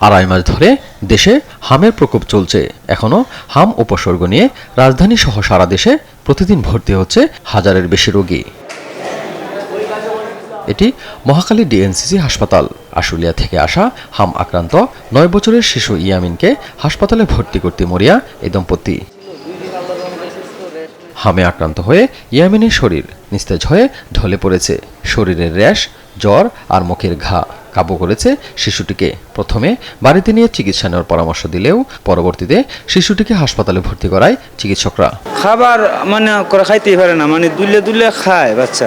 আড়াই মাস ধরে দেশে হামের প্রকোপ চলছে। এখনো হাম উপসর্গ নিয়ে রাজধানী সহ সারা দেশে প্রতিদিন ভর্তি হচ্ছে হাজারের বেশি রোগী। এটি মহাখালী ডিএনসিসি হাসপাতাল। আশুলিয়া থেকে আসা হাম আক্রান্ত 9 বছরের শিশু ইয়ামিনকে হাসপাতালে ভর্তি করতে মরিয়া এই দম্পতি। হামে আক্রান্ত হয়ে ইয়ামিনের শরীর নিস্তেজ হয়ে ঢলে পড়েছে। শরীরের র্যাশ, জ্বর আর মুখের ঘা কাবু করেছে শিশুটিকে। প্রথমে বাড়িতে নিয়ে চিকিৎসা নেওয়ার পরামর্শ দিলেও পরবর্তীতে শিশুটিকে হাসপাতালে ভর্তি করায় চিকিৎসকরা। খাবার করে খাইতেই পারে না, দুলে দুলে খায় বাচ্চা।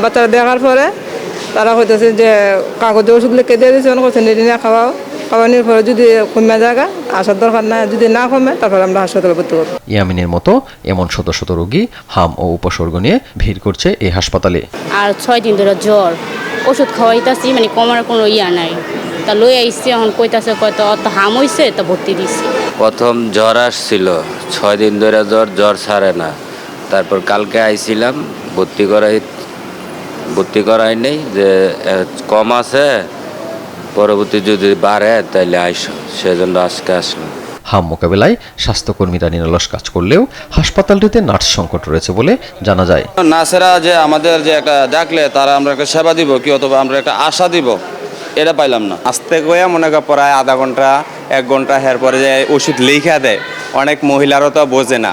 বাচ্চারা দেখার পরে তারা হইতেছে যে কাগজে ওষুধ লিখে দিয়ে দিয়েছে, খাওয়াও। খাওয়ানোর পরে যদি কমে জায়গা আসার দরকার নাই, যদি না কমে তারপরে আমরা হাসপাতালে ভর্তি করব। ইয়ামিনের মতো এমন শত শত রোগী হাম ও উপসর্গ নিয়ে ভিড় করছে এই হাসপাতালে। আর 6 দিন ধরে জ্বর, ওষুধ খাওয়াইতাছি, কমার কোনো নাই। তা লই আইসি, এখন কইতাছে কয়তো অত হাম হইছে, তা ভর্তি দিছি। প্রথম জ্বর আসছিল, 6 দিন ধরে জ্বর ছাড়ে না। তারপর কালকে আইছিলাম, ভর্তি করাই নেই, যে কম আছে, পরবর্তী যদি বাড়ে তাহলে আইসো, সেজন্য আজকে আসলাম। হাম মোকাবেলায় স্বাস্থ্যকর্মীরা নিরলস কাজ করলেও হাসপাতালটিতে নার্স সংকট রয়েছে বলে জানা যায়। নার্সেরা যে আমাদের যে একটা ডাকলে তারা আমরা একটা সেবা দিব কি অথবা আমরা একটা আশা দিব, এটা পাইলাম না। আসতে গিয়ে মনে কর প্রায় আধা ঘন্টা 1 ঘন্টা হের পরে যে ওষুধ লিখা দেয়, অনেক মহিলারও তো বোঝে না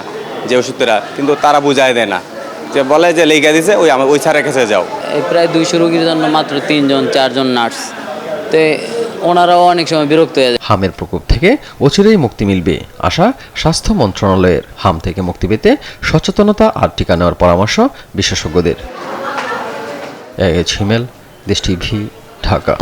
যে ওষুধটা, কিন্তু তারা বুঝাই দেয় না, যে বলে যে লিখা দিছে ওই ছাড়া কাছে যাও। প্রায় 200 রোগীর জন্য মাত্র 3জন 4জন নার্স, তো ওনারাও অনেক সময় বিরক্ত হয়ে যায়। হামের প্রকোপ থেকে অচিরেই মুক্তি মিলবে আশা স্বাস্থ্য মন্ত্রণালয়ের। হাম থেকে মুক্তি পেতে সচেতনতা আর টিকা নেওয়ার পরামর্শ বিশেষজ্ঞদের। হিমেল, দেশ টিভি, ঢাকা।